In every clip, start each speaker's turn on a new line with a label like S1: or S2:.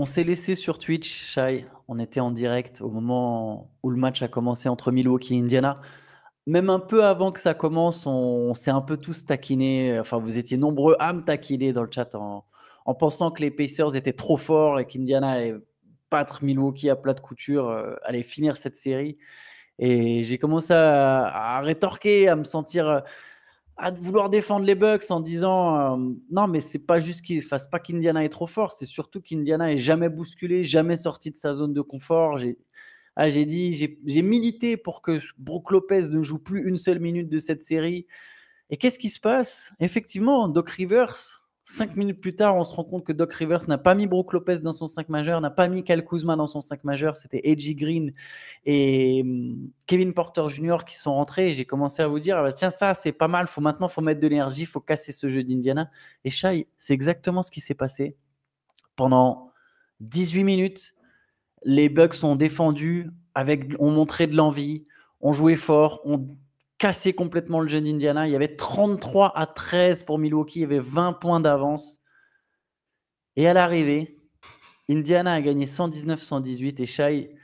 S1: On s'est laissé sur Twitch, Shai. On était en direct au moment où le match a commencé entre Milwaukee et Indiana. Même un peu avant que ça commence, on s'est un peu tous taquinés. Enfin, vous étiez nombreux à me taquiner dans le chat en pensant que les Pacers étaient trop forts et qu'Indiana allait battre Milwaukee à plat de couture, allait finir cette série. Et j'ai commencé à rétorquer, à me sentir, à vouloir défendre les Bucks en disant non, mais c'est pas juste qu'il fasse pas qu'Indiana est trop fort, c'est surtout qu'Indiana est jamais bousculé, jamais sorti de sa zone de confort. J'ai milité pour que Brook Lopez ne joue plus une seule minute de cette série. Et qu'est-ce qui se passe? Effectivement, Doc Rivers, 5 minutes plus tard, on se rend compte que Doc Rivers n'a pas mis Brook Lopez dans son 5 majeur, n'a pas mis Kyle Kuzma dans son 5 majeur. C'était AJ Green et Kevin Porter Jr. qui sont rentrés. Et j'ai commencé à vous dire, tiens, ça, c'est pas mal. Maintenant, il faut mettre de l'énergie, il faut casser ce jeu d'Indiana. Et Shai, c'est exactement ce qui s'est passé. Pendant 18 minutes, les Bucks ont défendu, ont montré de l'envie, ont joué fort, ont cassé complètement le jeu d'Indiana. Il y avait 33-13 pour Milwaukee, il y avait 20 points d'avance. Et à l'arrivée, Indiana a gagné 119-118. Et Shai,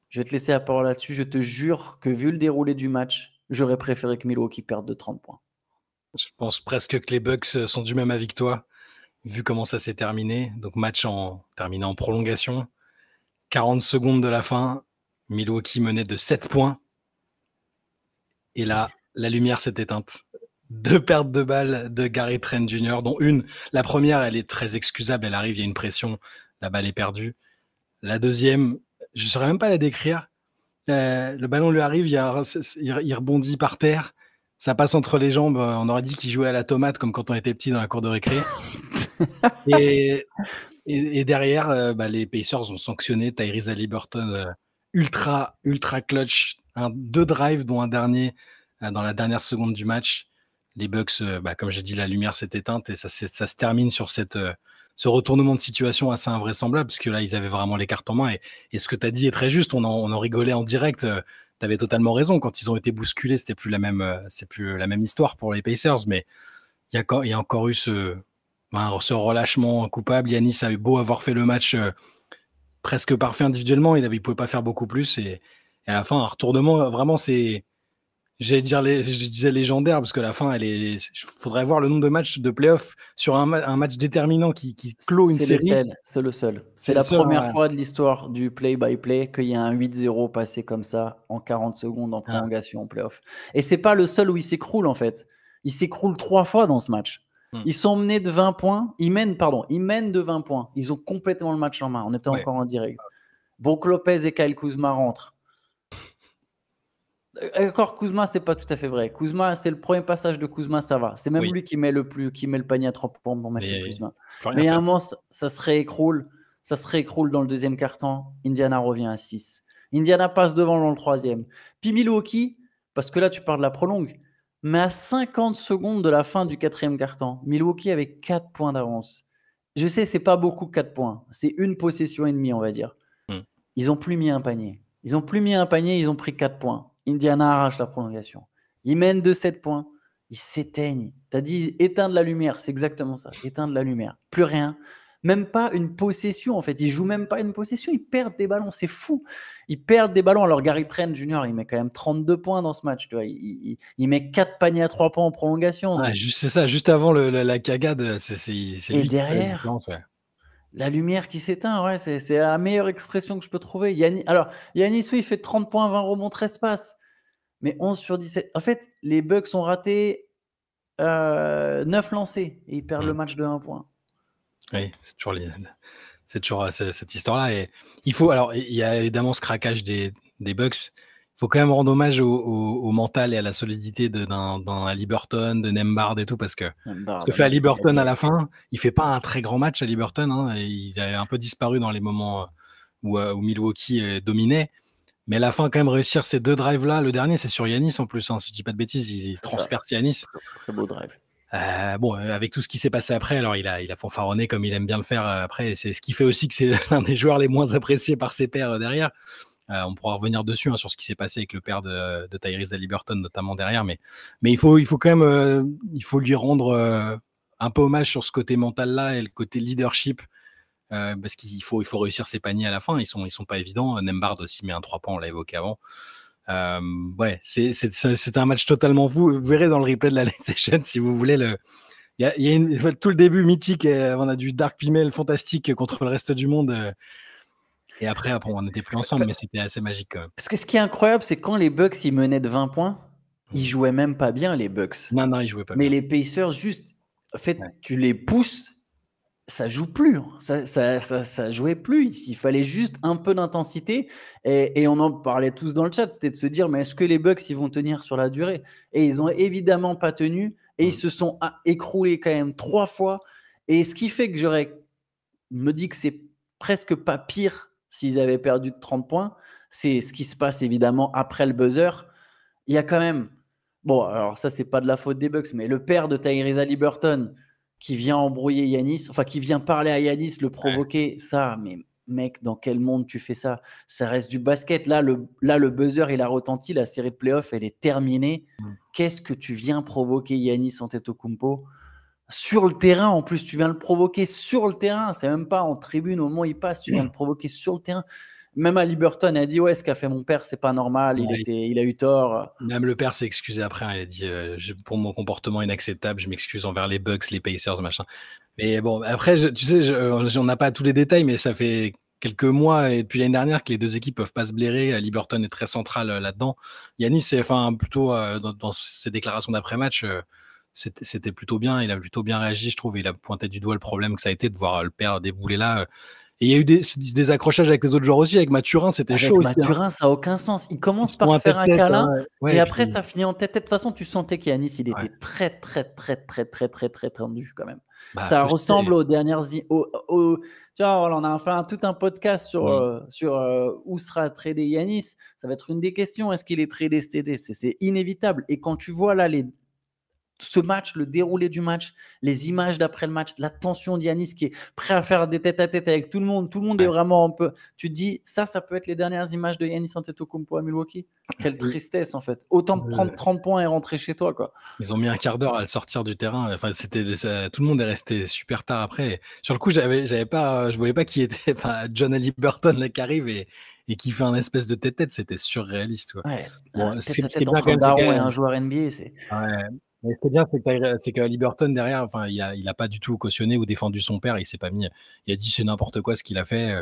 S1: je vais te laisser la parole là-dessus. Je te jure que vu le déroulé du match, j'aurais préféré que Milwaukee perde de 30 points.
S2: Je pense presque que les Bucks sont du même avis que toi, vu comment ça s'est terminé. Donc match terminé en prolongation. 40 secondes de la fin, Milwaukee menait de 7 points. Et là, la lumière s'est éteinte. 2 pertes de balles de Gary Trent Jr., dont la première, elle est très excusable, elle arrive, il y a une pression, la balle est perdue. La deuxième, je ne saurais même pas la décrire. Le ballon lui arrive, il rebondit par terre, ça passe entre les jambes, on aurait dit qu'il jouait à la tomate, comme quand on était petit dans la cour de récré. Et derrière, les Pacers ont sanctionné Tyrese Haliburton, ultra clutch, 2 drives, dont un dernier dans la dernière seconde du match. Les Bucks, comme j'ai dit, la lumière s'est éteinte et ça se termine sur ce retournement de situation assez invraisemblable, parce que là, ils avaient vraiment les cartes en main. Et ce que tu as dit est très juste, on en rigolait en direct. Tu avais totalement raison. Quand ils ont été bousculés, c'est plus la même histoire pour les Pacers, mais il y a encore eu ce relâchement coupable. Giannis a eu beau avoir fait le match presque parfait individuellement, il ne pouvait pas faire beaucoup plus. Et à la fin, un retournement, vraiment, je disais légendaire, parce que la fin, il faudrait voir le nombre de matchs de playoff sur un match déterminant qui clôt une série.
S1: C'est le seul. C'est la première fois de l'histoire du play-by-play qu'il y a un 8-0 passé comme ça en 40 secondes en prolongation en playoff. Et c'est pas le seul où il s'écroule, en fait. Il s'écroule 3 fois dans ce match. Ils sont menés de 20 points. Ils mènent de 20 points. Ils ont complètement le match en main. On était encore en direct. Brook Lopez et Kyle Kuzma rentrent. Encore Kuzma, c'est pas tout à fait vrai. Kuzma, c'est le premier passage de Kuzma, ça va. C'est même lui qui met le panier à 3 points pour mettre le Kuzma. Mais il y a un moment, ça se réécroule. Ça se réécroule dans le deuxième quart-temps. Indiana revient à 6. Indiana passe devant dans le troisième. Puis Milwaukee, parce que là, tu parles de la prolongue, mais à 50 secondes de la fin du quatrième quart-temps, Milwaukee avait 4 points d'avance. Je sais, c'est pas beaucoup 4 points. C'est une possession et demie, on va dire. Ils n'ont plus mis un panier. Ils ont pris 4 points. Indiana arrache la prolongation. Ils mènent de 7 points. Ils s'éteignent. Tu as dit éteindre la lumière. C'est exactement ça. Éteindre la lumière. Plus rien. Même pas une possession, en fait. Ils jouent même pas une possession. Ils perdent des ballons. C'est fou. Ils perdent des ballons. Alors, Gary Trent Jr., il met quand même 32 points dans ce match. Tu vois. Il met 4 paniers à 3 points en prolongation.
S2: C'est ça. Juste avant la cagade, c'est
S1: et derrière, la lumière qui s'éteint, c'est la meilleure expression que je peux trouver. Giannis, il fait 30 points, 20 rebonds, 13 passes. Mais 11 sur 17. En fait, les Bucks ont raté 9 lancés et ils perdent le match de 1 point.
S2: Oui, c'est toujours cette histoire-là. Et il y a évidemment ce craquage des Bucks. Il faut quand même rendre hommage au mental et à la solidité d'un Haliburton, de Nembhard et tout, parce que ce que fait Haliburton à la fin, il fait pas un très grand match, Haliburton. Il a un peu disparu dans les moments où Milwaukee dominait. Mais à la fin, quand même, réussir ces 2 drives-là, le dernier, c'est sur Giannis en plus. Si je dis pas de bêtises, il transperce Giannis.
S1: Très beau drive.
S2: Avec tout ce qui s'est passé après, alors il a fanfaronné comme il aime bien le faire après. C'est ce qui fait aussi que c'est l'un des joueurs les moins appréciés par ses pairs derrière. On pourra revenir dessus sur ce qui s'est passé avec le père de Tyrese Haliburton notamment derrière, mais il faut quand même il faut lui rendre un peu hommage sur ce côté mental là et le côté leadership parce qu'il faut réussir ses paniers à la fin. Ils sont pas évidents. Nembhard aussi met un 3 points, on l'a évoqué avant. Ouais, c'est un match totalement fou. Vous verrez dans le replay de la Late Session si vous voulez il y a tout le début mythique. On a du Dark Pimel fantastique contre le reste du monde. Et après, on n'était plus ensemble, mais c'était assez magique quand même.
S1: Parce que ce qui est incroyable, c'est quand les Bucks ils menaient de 20 points, ils jouaient même pas bien, les Bucks.
S2: Non, ils jouaient pas
S1: mais
S2: bien.
S1: Les Pacers, juste, en fait,
S2: Ouais.
S1: tu les pousses, ça joue plus. Ça jouait plus. Il fallait juste un peu d'intensité. Et on en parlait tous dans le chat, c'était de se dire, mais est-ce que les Bucks ils vont tenir sur la durée? Et ils ont évidemment pas tenu. Et ils se sont écroulés quand même 3 fois. Et ce qui fait que me dit que c'est presque pas pire s'ils avaient perdu de 30 points, c'est ce qui se passe évidemment après le buzzer. Il y a quand même, bon, alors ça c'est pas de la faute des Bucks, mais le père de Tyrese Haliburton qui vient embrouiller Giannis, enfin qui vient parler à Giannis, le provoquer, ça, mais mec, dans quel monde tu fais ça? Ça reste du basket. Là, le buzzer, il a retenti, la série de playoffs, elle est terminée. Qu'est-ce que tu viens provoquer Giannis Antetokounmpo? Sur le terrain, en plus, tu viens le provoquer sur le terrain. C'est même pas en tribune au moment où il passe, tu viens le provoquer sur le terrain. Même Haliburton a dit, ouais, ce qu'a fait mon père, c'est pas normal, il a eu tort.
S2: Même le père s'est excusé après, hein, il a dit pour mon comportement inacceptable, je m'excuse envers les Bucks, les Pacers, machin. Mais bon, après, tu sais, on n'a pas tous les détails, mais ça fait quelques mois et depuis l'année dernière que les deux équipes peuvent pas se blairer. Haliburton est très central là-dedans. Giannis, plutôt dans ses déclarations d'après-match, c'était plutôt bien. Il a plutôt bien réagi, je trouve. Il a pointé du doigt le problème que ça a été de voir le père débouler là. Et il y a eu des accrochages avec les autres joueurs aussi. Avec Mathurin, c'était chaud.
S1: Avec Mathurin, ça n'a aucun sens. Il commence par
S2: se
S1: se faire un câlin, et après,
S2: puis...
S1: ça finit en tête. De toute façon, tu sentais qu'Yanis, il était très, très, très, très, très, très, très tendu quand même. Ça ressemble aux dernières... Tu vois, on a fait tout un podcast sur où sera tradé Giannis. Ça va être une des questions. Est-ce qu'il est tradé cet été? C'est inévitable. Et quand tu vois là ce match, le déroulé du match, les images d'après le match, la tension d'Giannis qui est prêt à faire des tête-à-tête avec tout le monde. Tout le monde est vraiment un peu... Tu te dis, ça peut être les dernières images de Giannis Antetokounmpo à Milwaukee. Quelle tristesse, en fait. Autant prendre 30 points et rentrer chez toi, quoi.
S2: Ils ont mis un quart d'heure à le sortir du terrain. Enfin, tout le monde est resté super tard après. Sur le coup, je voyais pas qui était. Enfin, John Haliburton là qui arrive et qui fait un espèce de tête-tête. C'était surréaliste, quoi.
S1: Ouais.
S2: Bon,
S1: ce qui est bien quand même, c'est un joueur NBA, c'est...
S2: Ouais. Mais ce qui est bien, c'est que Haliburton derrière, enfin, il a pas du tout cautionné ou défendu son père. Il s'est pas mis. Il a dit c'est n'importe quoi ce qu'il a fait.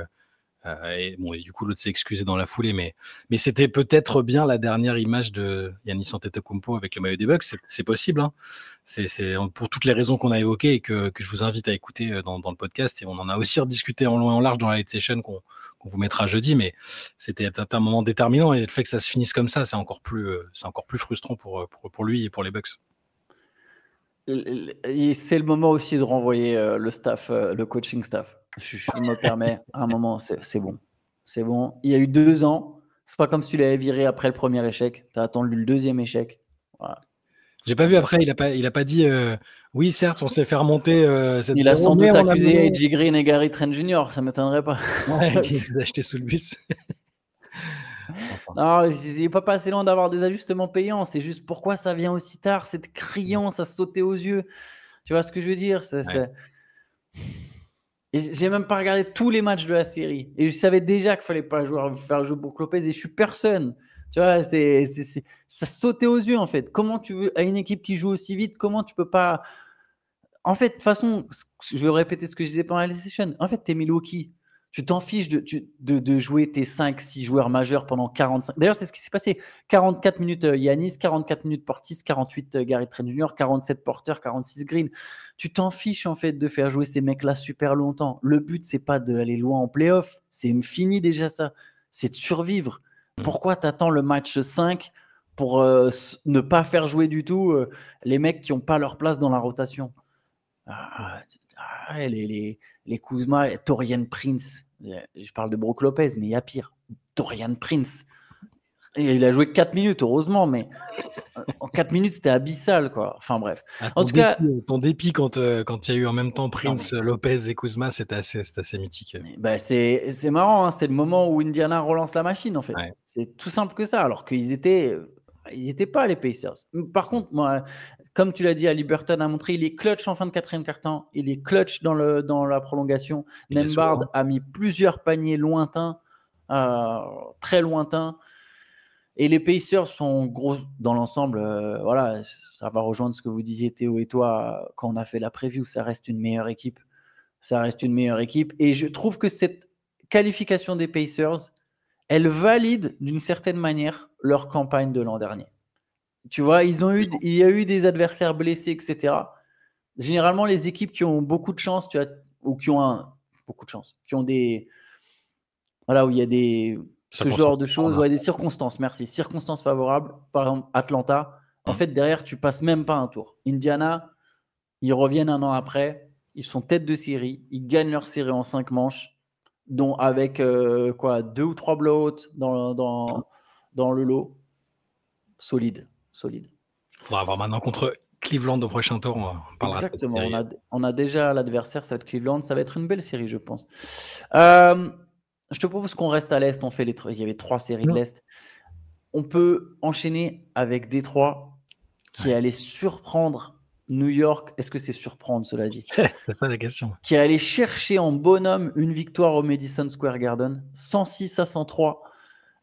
S2: Et du coup, l'autre s'est excusé dans la foulée, mais c'était peut-être bien la dernière image de Giannis Antetokounmpo avec le maillot des Bucks. C'est possible, hein. C'est pour toutes les raisons qu'on a évoquées et que je vous invite à écouter dans le podcast. Et on en a aussi rediscuté en long et en large dans la Late Session qu'on vous mettra jeudi, mais c'était peut-être un moment déterminant et le fait que ça se finisse comme ça, c'est encore plus frustrant pour lui et pour les Bucks.
S1: C'est le moment aussi de renvoyer le staff, le coaching staff. Je me permets, à un moment, c'est bon. C'est bon. Il y a eu 2 ans. C'est pas comme si tu l'avais viré après le premier échec. Tu as attendu le deuxième échec. Voilà.
S2: J'ai pas vu après, il a pas dit oui, certes, on s'est fait remonter cette
S1: Il a sans doute accusé AJ Green et Gary Trent Jr., ça m'étonnerait pas.
S2: Ouais, il les a achetés sous le bus.
S1: Non, il n'est pas assez loin d'avoir des ajustements payants. C'est juste pourquoi ça vient aussi tard, c'est criant, ça sautait aux yeux. Tu vois ce que je veux dire? Et j'ai même pas regardé tous les matchs de la série. Et je savais déjà qu'il fallait pas faire jouer Brook Lopez et je suis personne. Tu vois, ça sautait aux yeux en fait. Comment tu veux, à une équipe qui joue aussi vite, comment tu peux pas... En fait, de toute façon, je vais répéter ce que je disais pendant la session. En fait, t'es Milwaukee. Tu t'en fiches de jouer tes 5-6 joueurs majeurs pendant 45. D'ailleurs, c'est ce qui s'est passé. 44 minutes Giannis, 44 minutes Portis, 48 Gary Trent Jr., 47 Porter, 46 Green. Tu t'en fiches en fait de faire jouer ces mecs-là super longtemps. Le but, c'est pas d'aller loin en playoff. C'est fini déjà ça. C'est de survivre. Pourquoi t'attends le match 5 pour ne pas faire jouer du tout les mecs qui n'ont pas leur place dans la rotation? Les Kuzma, Torian Prince. Je parle de Brook Lopez, mais il y a pire. Torian Prince. Et il a joué 4 minutes, heureusement, mais en 4 minutes, c'était abyssal, quoi. Enfin, bref.
S2: En tout cas, ton dépit quand il y a eu en même temps Prince, Lopez et Kuzma, c'était assez mythique.
S1: C'est marrant, hein, c'est le moment où Indiana relance la machine, en fait. Ouais. C'est tout simple que ça, alors qu'ils étaient pas les Pacers. Par contre, moi, Comme tu l'as dit, Haliburton a montré, il est clutch en fin de quatrième quart-temps, il est clutch dans la prolongation. Nembhard a mis plusieurs paniers lointains, très lointains. Et les Pacers sont gros dans l'ensemble. Voilà, ça va rejoindre ce que vous disiez, Théo et toi, quand on a fait la preview. Ça reste une meilleure équipe. Ça reste une meilleure équipe. Et je trouve que cette qualification des Pacers, elle valide d'une certaine manière leur campagne de l'an dernier. Tu vois, il y a eu des adversaires blessés, etc. Généralement, les équipes qui ont beaucoup de chance, ou qui ont beaucoup de chance, qui ont des... Voilà, où il y a ce genre de choses, des circonstances, merci. Circonstances favorables, par exemple Atlanta. En fait, derrière, tu passes même pas un tour. Indiana, ils reviennent un an après, ils sont tête de série, ils gagnent leur série en 5 manches, dont avec 2 ou 3 blowouts dans le lot. Solide.
S2: Il faudra avoir maintenant contre Cleveland au prochain tour. On parlera.
S1: Exactement, on a déjà l'adversaire, ça va être Cleveland, ça va être une belle série, je pense. Je te propose qu'on reste à l'Est. Il y avait 3 séries de l'Est. On peut enchaîner avec Détroit, qui allait surprendre New York. Est-ce que c'est surprendre, cela dit?
S2: C'est ça la question.
S1: Qui allait chercher en bonhomme une victoire au Madison Square Garden, 106-103.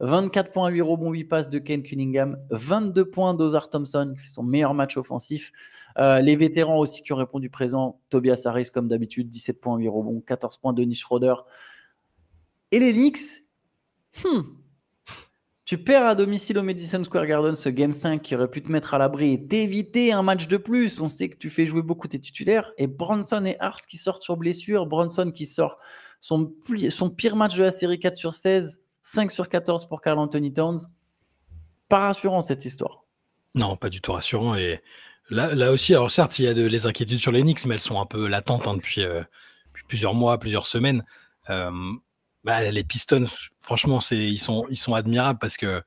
S1: 24 points, 8 rebonds, 8 passes de Kane Cunningham, 22 points d'Ozar Thompson, qui fait son meilleur match offensif. Les vétérans aussi qui ont répondu présent, Tobias Harris comme d'habitude, 17 points, 8 rebonds, 14 points de Dennis Schroeder. Et les Knicks, tu perds à domicile au Madison Square Garden ce Game 5 qui aurait pu te mettre à l'abri et t'éviter un match de plus. On sait que tu fais jouer beaucoup tes titulaires. Et Bronson et Hart qui sortent sur blessure. Bronson qui sort son pire match de la série 4/16. 5 sur 14 pour Karl Anthony Towns. Pas rassurant cette histoire.
S2: Non, pas du tout rassurant. Et là aussi, alors certes, il y a les inquiétudes sur les Knicks, mais elles sont un peu latentes depuis plusieurs mois, plusieurs semaines. Les Pistons, franchement, ils sont admirables parce que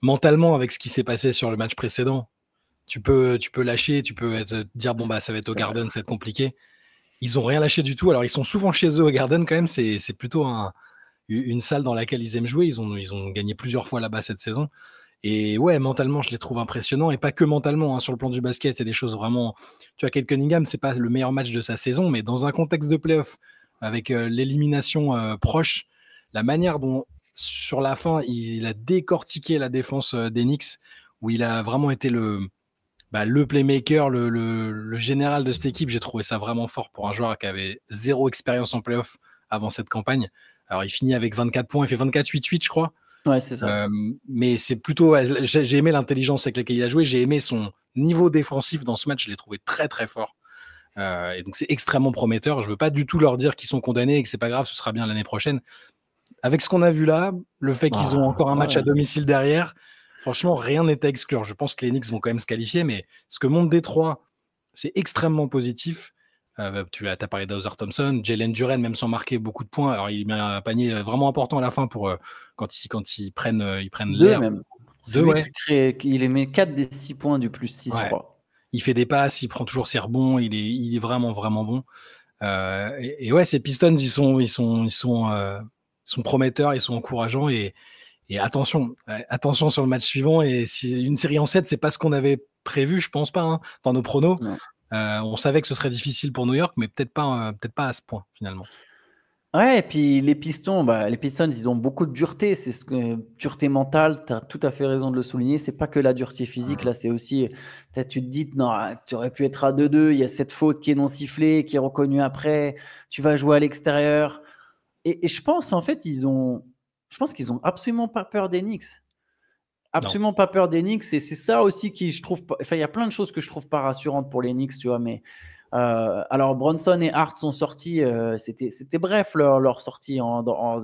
S2: mentalement, avec ce qui s'est passé sur le match précédent, tu peux lâcher, tu peux te dire ça va être au Garden, ça va être compliqué. Ils ont rien lâché du tout. Alors ils sont souvent chez eux au Garden quand même. C'est plutôt une salle dans laquelle ils aiment jouer. Ils ont gagné plusieurs fois là-bas cette saison. Et ouais, mentalement, je les trouve impressionnants. Et pas que mentalement, sur le plan du basket, c'est des choses vraiment... Tu vois, Kate Cunningham, c'est pas le meilleur match de sa saison, mais dans un contexte de play-off, avec l'élimination proche, la manière dont, sur la fin, il a décortiqué la défense des Knicks, où il a vraiment été le playmaker, le général de cette équipe, j'ai trouvé ça vraiment fort pour un joueur qui avait 0 expérience en play-off avant cette campagne. Alors, il finit avec 24 points, il fait 24-8-8, je crois.
S1: Ouais, c'est ça.
S2: Mais c'est plutôt... j'ai aimé l'intelligence avec laquelle il a joué, j'ai aimé son niveau défensif dans ce match, je l'ai trouvé très, très fort. Et donc, c'est extrêmement prometteur. Je ne veux pas du tout leur dire qu'ils sont condamnés et que c'est pas grave, ce sera bien l'année prochaine. Avec ce qu'on a vu là, le fait qu'ils ont encore un match à domicile derrière, franchement, rien n'est à exclure. Je pense que les Knicks vont quand même se qualifier, mais ce que montre Détroit, c'est extrêmement positif. Tu as parlé d'Ozar Thompson, Jalen Duren, même sans marquer beaucoup de points. Alors, il met un panier vraiment important à la fin pour quand ils prennent l'air.
S1: Même. Il met 4 des 6 points du plus 6, je crois.
S2: Il fait des passes, il prend toujours ses rebonds, il est vraiment, vraiment bon. Et ouais, ces Pistons, ils sont prometteurs, ils sont encourageants et attention sur le match suivant. Et si une série en 7, c'est pas ce qu'on avait prévu, je pense pas, dans nos pronos. On savait que ce serait difficile pour New York, mais peut-être pas à ce point finalement.
S1: Ouais, et puis les Pistons, ils ont beaucoup de dureté. C'est dureté mentale. Tu as tout à fait raison de le souligner. C'est pas que la dureté physique. Là, c'est aussi, tu te dis, non, tu aurais pu être à 2-2. Il y a cette faute qui est non sifflée, qui est reconnue après. Tu vas jouer à l'extérieur. Et je pense, en fait, qu'ils ont absolument pas peur des Knicks. Absolument pas peur des Knicks. Et c'est ça aussi qui, je trouve, il y a plein de choses que je trouve pas rassurantes pour les Knicks, tu vois, mais. Alors Bronson et Hart sont sortis, c'était bref leur sortie,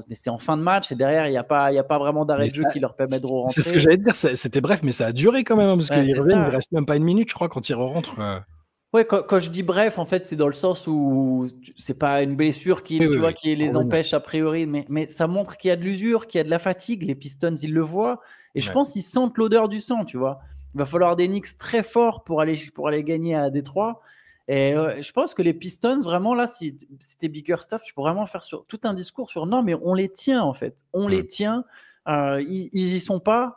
S1: mais c'est en fin de match et derrière il n'y a pas vraiment d'arrêt de jeu qui leur permet de rentrer.
S2: C'est ce que j'allais te dire, c'était bref, mais ça a duré quand même parce qu'il ne reste même pas une minute, je crois, quand ils rentrent.
S1: Ouais, quand je dis bref, en fait, c'est dans le sens où c'est pas une blessure qui les empêche a priori, mais ça montre qu'il y a de l'usure, qu'il y a de la fatigue. Les Pistons, ils le voient et je pense qu'ils sentent l'odeur du sang, tu vois. Il va falloir des Knicks très forts pour aller gagner à Détroit. Et je pense que les Pistons, vraiment, là, si t'es Bickerstaff, tu peux vraiment faire tout un discours sur non, mais on les tient, en fait. On les tient. Ils y sont pas.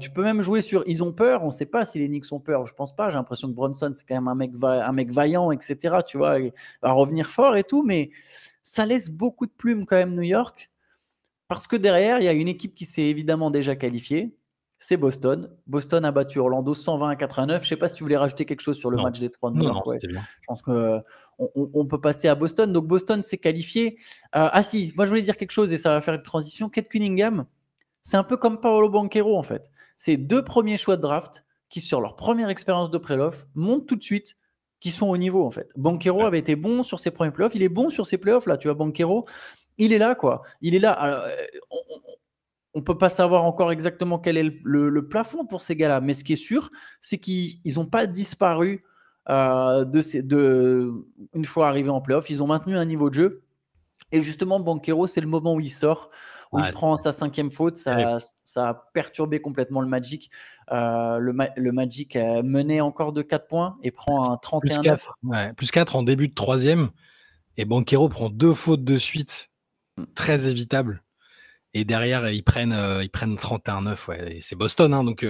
S1: Tu peux même jouer sur ils ont peur. On ne sait pas si les Knicks ont peur. Je pense pas. J'ai l'impression que Bronson, c'est quand même un mec vaillant, etc. Tu vois, il va revenir fort et tout. Mais ça laisse beaucoup de plumes quand même New York. Parce que derrière, il y a une équipe qui s'est évidemment déjà qualifiée. C'est Boston. Boston a battu Orlando 120-89. Je ne sais pas si tu voulais rajouter quelque chose sur le
S2: Non,
S1: match des trois de New
S2: non, non,
S1: York. Ouais.
S2: c'était bien.
S1: Je pense qu'on peut passer à Boston. Donc Boston s'est qualifié. Ah si, moi je voulais dire quelque chose et ça va faire une transition. Kate Cunningham, c'est un peu comme Paolo Banchero en fait. C'est 2 premiers choix de draft qui, sur leur première expérience de playoff, montrent tout de suite qu'ils sont au niveau en fait. Banchero
S2: Ouais.
S1: avait été bon sur ses premiers playoffs. Il est bon sur ses playoffs là. Tu vois, Banchero, il est là quoi. Il est là. Alors, on ne peut pas savoir encore exactement quel est le plafond pour ces gars-là. Mais ce qui est sûr, c'est qu'ils n'ont pas disparu une fois arrivés en playoff. Ils ont maintenu un niveau de jeu. Et justement, Banchero, c'est le moment où il sort, où il prend sa 5e faute. Ça a perturbé complètement le Magic. Le Magic menait encore de 4 points et prend un 31-9.
S2: Plus 4 en début de 3e. Et Banchero prend 2 fautes de suite, très évitables. Et derrière, ils prennent 31-9. Ouais. Et c'est Boston. Hein, donc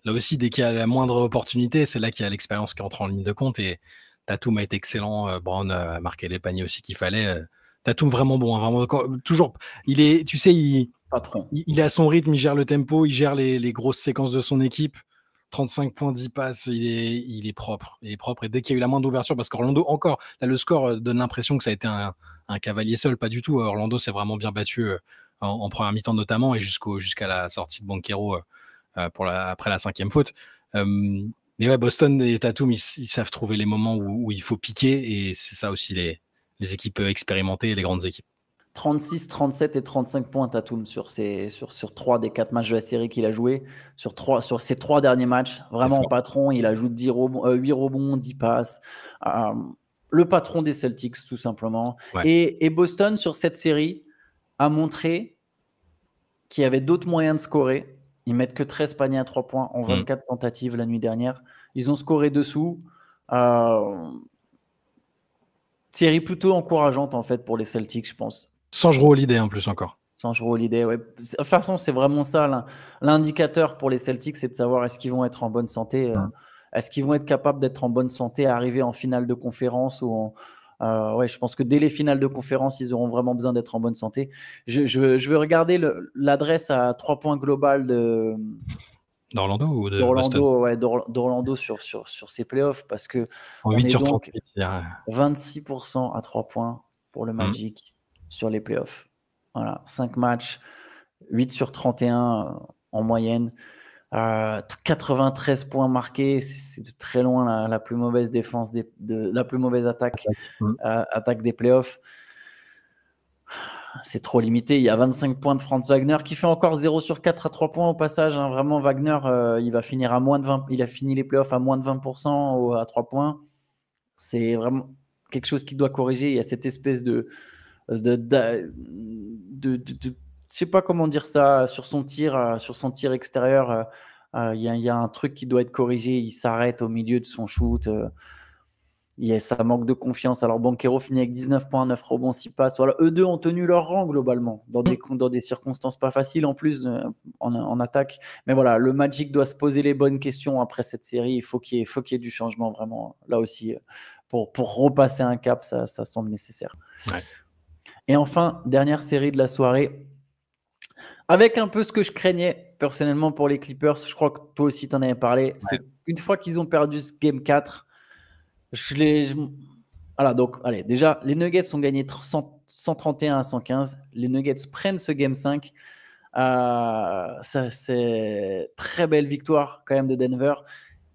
S2: là aussi, dès qu'il y a la moindre opportunité, c'est là qu'il y a l'expérience qui entre en ligne de compte. Et Tatum a été excellent. Brown a marqué les paniers aussi qu'il fallait. Tatum vraiment bon. Hein, vraiment, toujours, il est, tu sais,
S1: Patron.
S2: Il est à son rythme, il gère le tempo, il gère les grosses séquences de son équipe. 35 points, 10 passes, il est propre. Il est propre. Et dès qu'il y a eu la moindre ouverture, parce qu'Orlando, encore, là, le score donne l'impression que ça a été un cavalier seul. Pas du tout. Orlando s'est vraiment bien battu en première mi-temps notamment et jusqu'à la sortie de Banchero après la 5e faute. Mais ouais, Boston et Tatum, ils savent trouver les moments où il faut piquer et c'est ça aussi les équipes expérimentées et les grandes équipes.
S1: 36, 37 et 35 points Tatum sur 3 des 4 matchs de la série qu'il a joué. Sur ses 3 derniers matchs, vraiment patron, il ajoute 8 rebonds, 10 passes. Le patron des Celtics, tout simplement.
S2: Ouais.
S1: Et Boston, sur cette série, a montré qu'il y avait d'autres moyens de scorer. Ils mettent que 13 paniers à 3 points en 24 tentatives la nuit dernière. Ils ont scoré dessous. Série plutôt encourageante, en fait, pour les Celtics, je pense.
S2: Sans Jrue Holiday en plus encore.
S1: Sans Jrue Holiday, ouais. De toute façon, c'est vraiment ça. L'indicateur pour les Celtics, c'est de savoir est-ce qu'ils vont être en bonne santé. Est-ce qu'ils vont être capables d'être en bonne santé, arriver en finale de conférence ou ouais, je pense que dès les finales de conférence, ils auront vraiment besoin d'être en bonne santé. Je vais regarder l'adresse à 3 points global
S2: d'Orlando ou de
S1: Boston.
S2: Ouais,
S1: d'Orlando sur ses playoffs parce que
S2: en 8 sur 38,
S1: 26% à 3 points pour le Magic sur les playoffs. Voilà, 5 matchs, 8 sur 31 en moyenne. 93 points marqués, c'est de très loin la plus mauvaise défense, la plus mauvaise attaque des playoffs. C'est trop limité. Il y a 25 points de Franz Wagner qui fait encore 0 sur 4 à 3 points au passage. Hein. Vraiment, Wagner, il va finir à moins de 20. Il a fini les playoffs à moins de 20% à 3 points. C'est vraiment quelque chose qui doit corriger. Il y a cette espèce de je sais pas comment dire ça, sur son tir extérieur, il y a un truc qui doit être corrigé. Il s'arrête au milieu de son shoot. Ça manque de confiance. Alors Banchero finit avec 19 points, 9 rebonds, 6 passes. Voilà, eux deux ont tenu leur rang globalement, dans des circonstances pas faciles en plus en attaque. Mais voilà, le Magic doit se poser les bonnes questions après cette série. Il faut qu'il y ait du changement vraiment. Là aussi, pour repasser un cap, ça semble nécessaire.
S2: Ouais.
S1: Et enfin, dernière série de la soirée, avec un peu ce que je craignais personnellement pour les Clippers. Je crois que toi aussi tu en avais parlé. C'est une fois qu'ils ont perdu ce Game 4, voilà, donc, allez, déjà, les Nuggets ont gagné 131 à 115. Les Nuggets prennent ce Game 5. C'est très belle victoire quand même de Denver.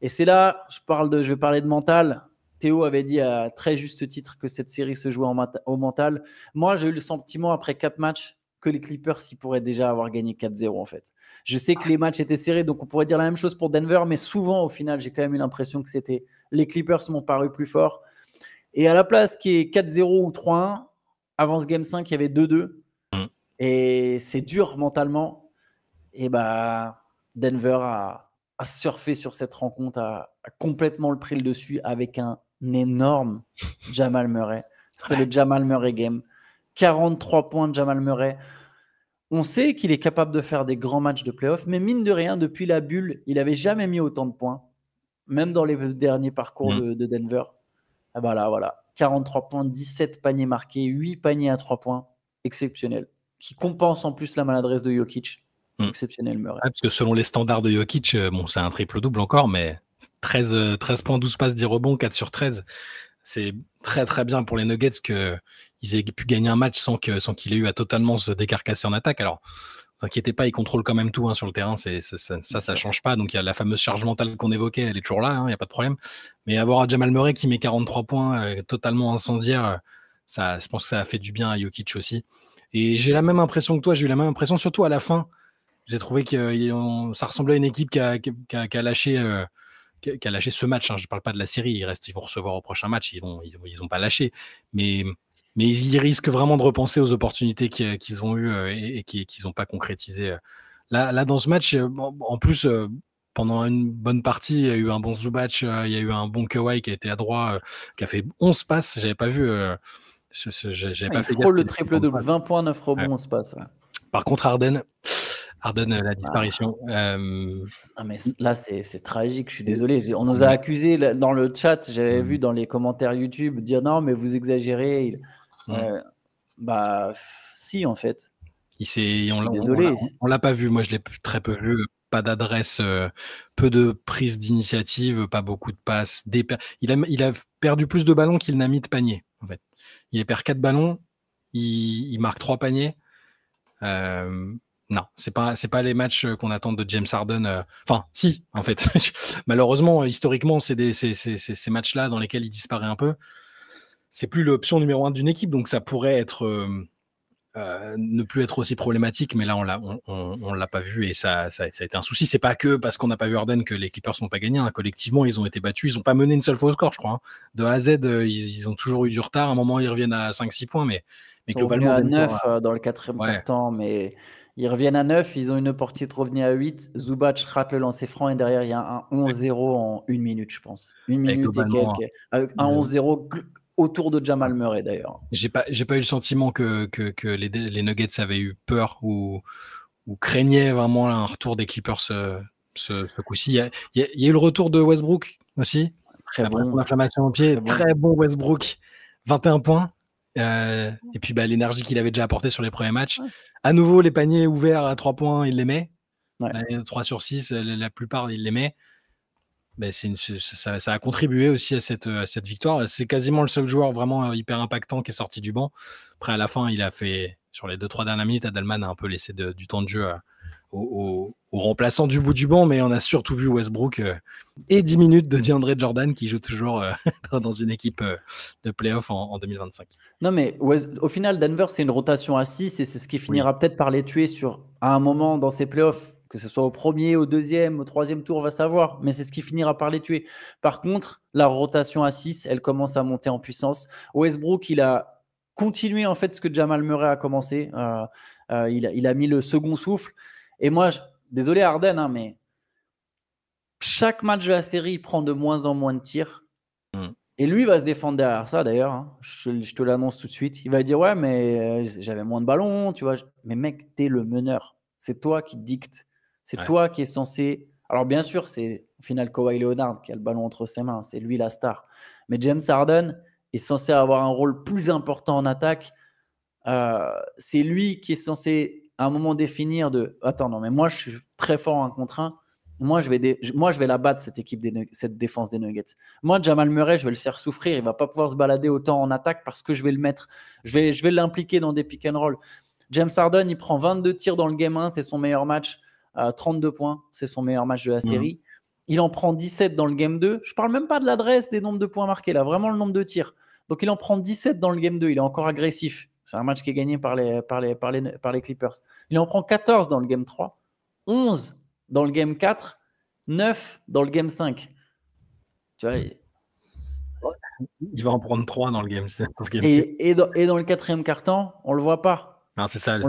S1: Et c'est là, je vais parler de mental. Théo avait dit à très juste titre que cette série se jouait au mental. Moi, j'ai eu le sentiment après 4 matchs que les Clippers, ils pourraient déjà avoir gagné 4-0 en fait. Je sais que les matchs étaient serrés, donc on pourrait dire la même chose pour Denver, mais souvent au final, j'ai quand même eu l'impression que les Clippers m'ont paru plus forts. Et à la place qui est 4-0 ou 3-1, avant ce Game 5, il y avait 2-2. Et c'est dur mentalement. Et Denver a surfé sur cette rencontre, a complètement pris le dessus avec un énorme Jamal Murray. C'était le Jamal Murray game. 43 points de Jamal Murray. On sait qu'il est capable de faire des grands matchs de playoff, mais mine de rien, depuis la bulle, il n'avait jamais mis autant de points, même dans les derniers parcours de Denver. Ah bah là, voilà, 43 points, 17 paniers marqués, 8 paniers à 3 points, exceptionnel. Qui compense en plus la maladresse de Jokic. Exceptionnel, Murray.
S2: Parce que selon les standards de Jokic, bon, c'est un triple-double encore, mais 13 points, 12 passes, 10 rebonds, 4 sur 13. C'est très très bien pour les Nuggets qu'ils aient pu gagner un match sans qu'il ait eu à totalement se décarcasser en attaque. Alors, ne vous inquiétez pas, ils contrôlent quand même tout sur le terrain, ça change pas. Donc il y a la fameuse charge mentale qu'on évoquait, elle est toujours là, il n'y a pas de problème. Mais avoir Jamal Murray qui met 43 points totalement incendiaire, je pense que ça a fait du bien à Jokic aussi. Et j'ai la même impression que toi, j'ai eu la même impression, surtout à la fin. J'ai trouvé que ça ressemblait à une équipe qui a lâché ce match. Je ne parle pas de la série, ils vont recevoir au prochain match, ils n'ont pas lâché. Mais ils risquent vraiment de repenser aux opportunités qu'ils ont eues et qu'ils n'ont pas concrétisées. Là, dans ce match, en plus, pendant une bonne partie, il y a eu un bon Zubac, il y a eu un bon Kawhi qui a été adroit, qui a fait 11 passes. J'avais pas vu. J'avais pas fait
S1: gaffe. Le triple-double, 20 points, 9 rebonds, 11 passes. Ouais.
S2: Par contre, Harden, la disparition.
S1: Mais là, c'est tragique, je suis désolé. On nous a accusés dans le chat, j'avais vu dans les commentaires YouTube dire non, mais vous exagérez. Si, en fait.
S2: Désolé. On l'a pas vu, moi je l'ai très peu vu. Pas d'adresse, peu de prise d'initiative, pas beaucoup de passes. Il a perdu plus de ballons qu'il n'a mis de paniers. En fait. Il perd 4 ballons, il marque 3 paniers. Non, c'est pas les matchs qu'on attend de James Harden. Enfin, si, en fait. Malheureusement, historiquement, c'est ces matchs-là dans lesquels il disparaît un peu. C'est plus l'option numéro 1 d'une équipe, donc ça pourrait être ne plus être aussi problématique, mais là on l'a pas vu et ça a été un souci. C'est pas que parce qu'on n'a pas vu Harden que les Clippers n'ont pas gagné. Collectivement, ils ont été battus. Ils n'ont pas mené une seule fois au score, je crois. De A à Z, ils ont toujours eu du retard. À un moment, ils reviennent à 5-6 points, mais
S1: globalement. Ils reviennent à 9 dans le 4e quart-temps, mais ils reviennent à 9. Ils ont une opportunité de revenir à 8. Zubac rate le lancer franc et derrière, il y a un 11-0 en 1 minute, je pense. 1 minute et quelques. Avec un 11-0 autour de Jamal Murray, d'ailleurs.
S2: J'ai pas eu le sentiment que les Nuggets avaient eu peur ou craignaient vraiment un retour des Clippers ce coup-ci. Il y a eu le retour de Westbrook aussi.
S1: Très bon.
S2: Inflammation au pied. Très bon Westbrook. 21 points. Et puis l'énergie qu'il avait déjà apportée sur les premiers matchs. À nouveau, les paniers ouverts à 3 points, il les met. 3 sur 6, la plupart, il les met. Ça a contribué aussi à cette victoire. C'est quasiment le seul joueur vraiment hyper impactant qui est sorti du banc. Après, à la fin, il a fait, sur les 2-3 dernières minutes, Adelman a un peu laissé du temps de jeu aux remplaçants du bout du banc, mais on a surtout vu Westbrook et 10 minutes de DeAndre Jordan qui joue toujours dans une équipe de playoff en 2025.
S1: Non, mais au final, Denver, c'est une rotation à 6 et c'est ce qui finira peut-être par les tuer à un moment dans ces playoffs. Que ce soit au premier, au deuxième, au troisième tour, on va savoir. Mais c'est ce qui finira par les tuer. Par contre, la rotation à 6, elle commence à monter en puissance. Westbrook, il a continué en fait ce que Jamal Murray a commencé. Il a mis le second souffle. Et moi, désolé Harden, mais chaque match de la série, il prend de moins en moins de tirs. Et lui, il va se défendre derrière ça, d'ailleurs. Je te l'annonce tout de suite. Il va dire, ouais, mais j'avais moins de ballons, tu vois. Mais mec, t'es le meneur. C'est toi qui dicte. C'est toi qui es censé… Alors, bien sûr, c'est au final Kawhi Leonard qui a le ballon entre ses mains. C'est lui la star. Mais James Harden est censé avoir un rôle plus important en attaque. C'est lui qui est censé, à un moment, définir de… Attends, non, mais moi, je suis très fort en 1 contre 1. Moi, je vais la battre, cette équipe, cette défense des Nuggets. Moi, Jamal Murray, je vais le faire souffrir. Il ne va pas pouvoir se balader autant en attaque parce que je vais le mettre. Je vais l'impliquer dans des pick and roll. James Harden, il prend 22 tirs dans le game 1. C'est son meilleur match. 32 points. C'est son meilleur match de la série. Il en prend 17 dans le game 2. Je ne parle même pas de l'adresse des nombres de points marqués. Là, vraiment le nombre de tirs. Donc, il en prend 17 dans le game 2. Il est encore agressif. C'est un match qui est gagné par les Clippers. Il en prend 14 dans le game 3. 11 dans le game 4, 9 dans le game 5. Tu vois,
S2: il va en prendre 3 dans le game 6.
S1: Et dans le 4e quart-temps, on ne le voit pas.
S2: Non, c'est ça. C'est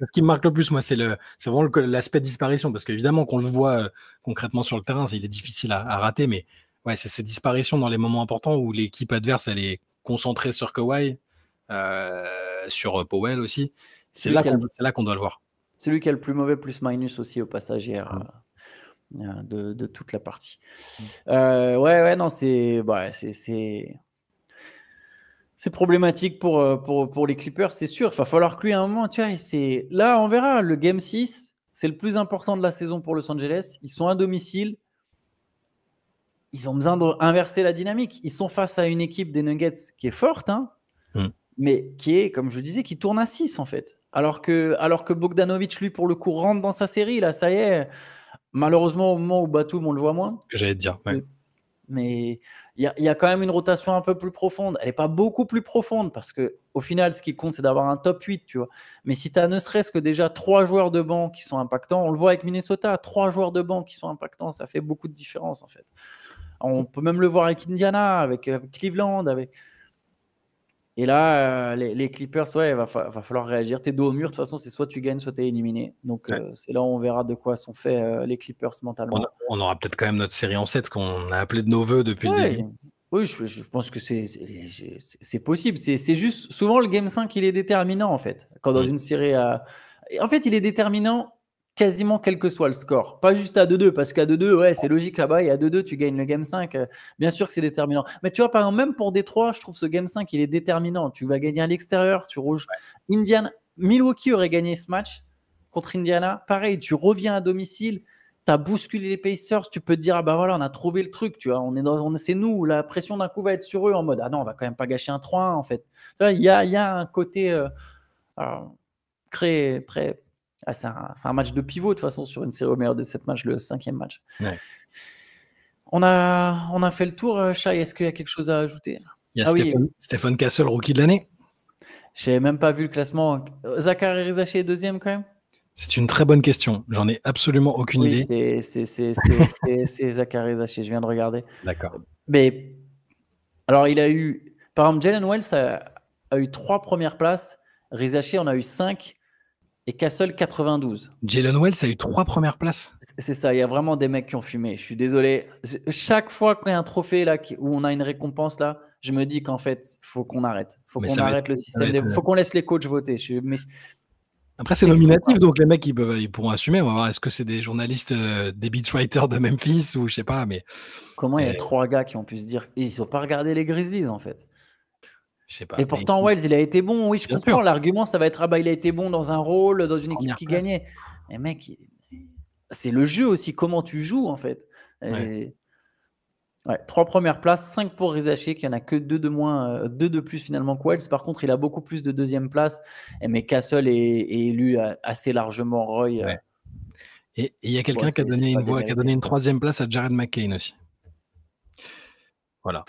S2: ce qui me marque le plus, moi, c'est vraiment l'aspect disparition. Parce qu'évidemment, qu'on le voit concrètement sur le terrain, il est difficile à rater. Mais ouais, c'est ces disparitions dans les moments importants où l'équipe adverse, elle est concentrée sur Kawhi, sur Powell aussi. C'est là qu'on doit le voir.
S1: C'est lui qui a le plus mauvais plus-minus aussi au passage hier de toute la partie. Ouais, non, c'est problématique pour les Clippers, c'est sûr. Il va falloir que lui, à un moment, tu vois, là, on verra. Le Game 6, c'est le plus important de la saison pour Los Angeles. Ils sont à domicile. Ils ont besoin d'inverser la dynamique. Ils sont face à une équipe des Nuggets qui est forte, mais qui est, comme je le disais, qui tourne à 6 en fait. Alors que Bogdanovic, lui, pour le coup, rentre dans sa série. Là, ça y est. Malheureusement, au moment où Batum, on le voit moins.
S2: Que j'allais te dire, ouais.
S1: Mais il y a quand même une rotation un peu plus profonde. Elle n'est pas beaucoup plus profonde parce qu'au final, ce qui compte, c'est d'avoir un top 8, tu vois. Mais si tu as ne serait-ce que déjà 3 joueurs de banc qui sont impactants, on le voit avec Minnesota, 3 joueurs de banc qui sont impactants, ça fait beaucoup de différence en fait. On peut même le voir avec Indiana, avec Cleveland, Et là, les Clippers, ouais, va falloir réagir. T'es dos au mur, de toute façon, c'est soit tu gagnes, soit tu es éliminé. Donc, c'est là où on verra de quoi sont faits les Clippers mentalement.
S2: On aura peut-être quand même notre série en 7 qu'on a appelé de nos voeux depuis le début.
S1: Oui, je pense que c'est possible. C'est juste, souvent, le Game 5, il est déterminant, en fait. Quand dans une série en fait, il est déterminant quasiment quel que soit le score. Pas juste à 2-2, parce qu'à 2-2, ouais, c'est logique là-bas, et à 2-2, tu gagnes le Game 5. Bien sûr que c'est déterminant. Mais tu vois, par exemple, même pour Détroit, je trouve ce Game 5, il est déterminant. Tu vas gagner à l'extérieur, tu rouges. Milwaukee aurait gagné ce match contre Indiana. Pareil, tu reviens à domicile, tu as bousculé les Pacers, tu peux te dire, ah bah voilà, on a trouvé le truc, tu vois, c'est nous, la pression d'un coup va être sur eux en mode, ah non, on va quand même pas gâcher un 3-1 en fait. Il y a un côté très, très. C'est un match de pivot de toute façon sur une série au meilleur de 7 matchs, le 5e match.
S2: Ouais.
S1: On a fait le tour, Shai. Est-ce qu'il y a quelque chose à ajouter?
S2: Il y a Stephen Castle, rookie de l'année.
S1: Je n'avais même pas vu le classement. Zachary Rizaché est deuxième quand même?
S2: C'est une très bonne question. J'en ai absolument aucune idée.
S1: C'est Zachary Rizaché. Je viens de regarder.
S2: D'accord.
S1: Mais alors, il a eu. Par exemple, Jalen Wells a eu 3 premières places. Rizaché en a eu 5. Et Castle, 92.
S2: Jalen Wells a eu 3 premières places.
S1: C'est ça, il y a vraiment des mecs qui ont fumé. Je suis désolé. Chaque fois qu'il y a un trophée là, où on a une récompense, là, je me dis qu'en fait, il faut qu'on arrête. Il faut qu'on arrête le système. Il faut qu'on laisse les coachs voter.
S2: Après, c'est nominatif, donc les mecs, ils pourront assumer. On va voir, est-ce que c'est des journalistes, des beatwriters de Memphis ou je sais pas. Mais
S1: comment il y a 3 gars qui ont pu se dire ils n'ont pas regardé les Grizzlies, en fait.
S2: Je sais pas.
S1: Et pourtant, Wells, il a été bon. Oui, je comprends. L'argument, ça va être il a été bon dans un rôle, dans une équipe qui gagnait. Mais mec, c'est le jeu aussi, comment tu joues, en fait. 3 premières places, 5 pour Rizaché, qui en a que 2 de moins, 2 de plus finalement que Wells. Par contre, il a beaucoup plus de deuxième place. Mais Castle est élu assez largement Roy.
S2: Et il y a quelqu'un qui a donné une 3e place à Jared McCain aussi. Voilà.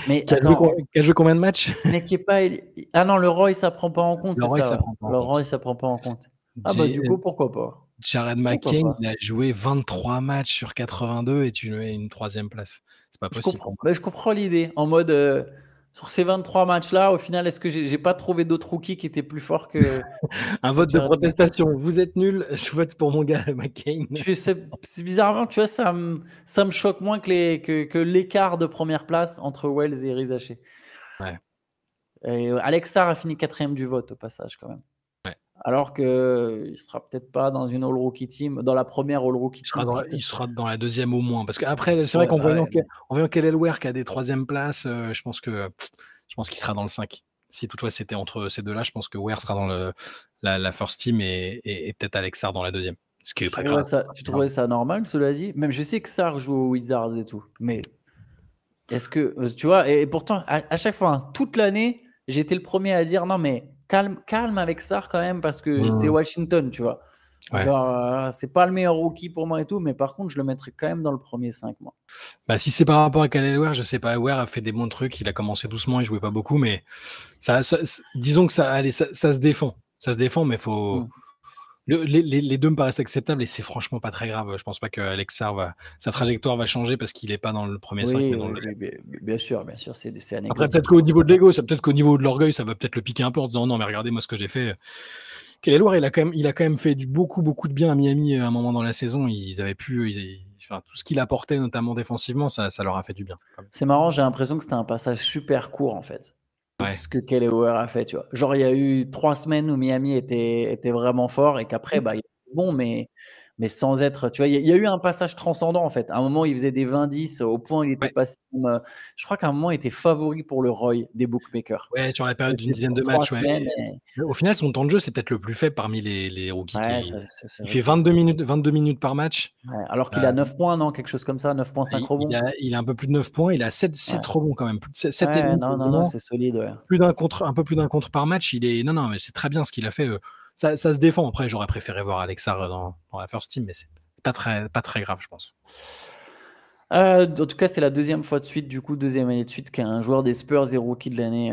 S1: Mais
S2: qui a joué combien de matchs?
S1: Mais qui est pas. Ah non, le Roy, ça prend pas en compte.
S2: Le Roy, ça
S1: prend pas en compte. Ah bah du coup, pourquoi pas?
S2: Jared McCain, il a joué 23 matchs sur 82 et tu mets une 3e place. C'est pas possible.
S1: Je comprends l'idée. En mode, sur ces 23 matchs-là, au final, est-ce que j'ai pas trouvé d'autres rookies qui étaient plus forts que.
S2: Un vote de protestation. Vous êtes nuls, je vote pour mon gars McCain.
S1: C'est bizarrement, tu vois, ça me choque moins que l'écart de première place entre Wells et Rizaché.
S2: Ouais.
S1: Et Alex Sarr a fini 4e du vote au passage quand même.
S2: Ouais.
S1: Alors qu'il sera peut-être pas dans une All-Rookie Team, dans la première All-Rookie Team.
S2: Il sera dans la 2e au moins. Parce qu'après, c'est vrai qu'en voyant Kelly Ware qui a des 3e places, je pense qu'il sera dans le 5. Si toutefois c'était entre ces deux-là, je pense que Ware sera dans la first team et peut-être Alex Sarr dans la 2e. Ce qui est pas grave.
S1: Tu trouvais ça normal, cela dit? Même je sais que Sarr joue aux Wizards et tout, mais est-ce que, tu vois, et pourtant, à chaque fois, toute l'année, j'étais le premier à dire non, mais calme avec Sarr quand même, parce que c'est Washington, tu vois. Ouais. Genre, c'est pas le meilleur rookie pour moi et tout, mais par contre, je le mettrais quand même dans le premier 5, moi.
S2: Bah, si c'est par rapport à Kelly Ware, je sais pas. Ware a fait des bons trucs. Il a commencé doucement, il jouait pas beaucoup, mais disons que ça se défend. Ça se défend, mais faut. Les deux me paraissent acceptables et c'est franchement pas très grave. Je pense pas que Alex Sarr sa trajectoire va changer parce qu'il est pas dans le premier 5, mais dans le.
S1: Bien sûr, c'est anecdotique.
S2: Après, peut-être qu'au niveau de l'ego, peut-être qu'au niveau de l'orgueil, ça va peut-être le piquer un peu en disant non, mais regardez moi ce que j'ai fait. Kelly Ware, il a quand même fait beaucoup de bien à Miami à un moment dans la saison. Ils avaient pu, tout ce qu'il apportait, notamment défensivement, ça leur a fait du bien.
S1: C'est marrant, j'ai l'impression que c'était un passage super court en fait.
S2: Ouais.
S1: ce que Kelly Hauer a fait, tu vois. Genre, il y a eu 3 semaines où Miami était vraiment fort et qu'après, bah, il était bon, mais sans être, tu vois, il y a eu un passage transcendant, en fait. À un moment, il faisait des 20-10 au point où il était
S2: Ouais.
S1: passé je crois qu'à un moment, il était favori pour le Roy des bookmakers.
S2: Ouais, sur la période d'une
S1: C'était
S2: dizaine
S1: sur
S2: de
S1: 3
S2: matchs, ouais.
S1: semaines et
S2: Au final, son temps de jeu, c'est peut-être le plus faible parmi les rookies
S1: ouais,
S2: qui
S1: c'est
S2: il
S1: vrai
S2: fait
S1: que c'est
S2: 22 minutes par match.
S1: ouais, alors
S2: Heu,
S1: qu'il a 9 points, non? Quelque chose comme ça, 9,5 rebonds?
S2: il a un peu plus de 9 points, il a 7
S1: Ouais.
S2: 7 rebonds quand même, plus de 7 et
S1: Ouais,
S2: demi
S1: non, non, non,
S2: quasiment,
S1: c'est solide, ouais.
S2: un peu plus d'un contre par match, non, non, mais c'est très bien ce qu'il a fait, ça se défend. Après, j'aurais préféré voir Alex Sarr dans la first team, mais c'est pas très grave, je pense.
S1: En tout cas, c'est la 2e fois de suite, du coup, 2e année de suite qu'un joueur des Spurs est rookie de l'année,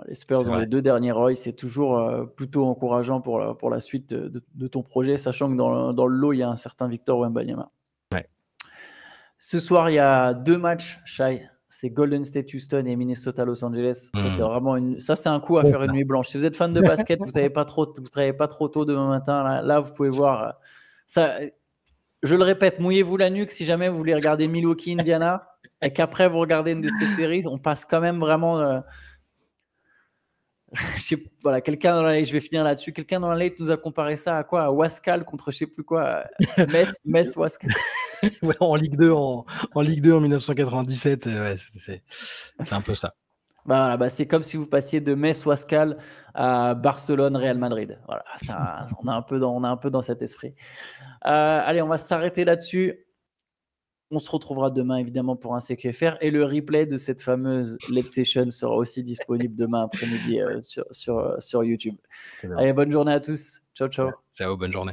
S1: les
S2: C'est
S1: Spurs ont
S2: vrai.
S1: les 2 derniers Roy, c'est toujours, plutôt encourageant pour la suite, de ton projet, sachant que dans le lot, il y a un certain Victor Wembanyama.
S2: Ouais.
S1: Ce soir, il y a 2 matchs, Shai, c'est Golden State Houston et Minnesota Los Angeles. Ça, c'est
S2: Mmh.
S1: vraiment ça, c'est un coup à
S2: Bon
S1: faire une
S2: ça.
S1: nuit blanche. Si vous êtes fan de basket, vous travaillez pas trop tôt demain matin, là, vous pouvez voir, ça je le répète, mouillez-vous la nuque si jamais vous voulez regarder Milwaukee, Indiana, et qu'après vous regardez une de ces séries. On passe quand même vraiment. Voilà, quelqu'un dans la je vais finir là-dessus. Quelqu'un dans la late nous a comparé ça à quoi? À Wascal contre je sais plus quoi. Metz, Wascal.
S2: Ouais, en Ligue 2 en Ligue 2 en 1997, ouais, c'est un peu ça.
S1: Bah, voilà, bah, c'est comme si vous passiez de Metz, Wascal à Barcelone, Real Madrid. Voilà, ça, on est un peu dans cet esprit. Allez, on va s'arrêter là-dessus. On se retrouvera demain évidemment pour un CQFR et le replay de cette fameuse late session sera aussi disponible demain après-midi sur YouTube.
S2: C'est bien.
S1: Allez, bonne journée à tous. Ciao, ciao.
S2: Ciao, bonne journée.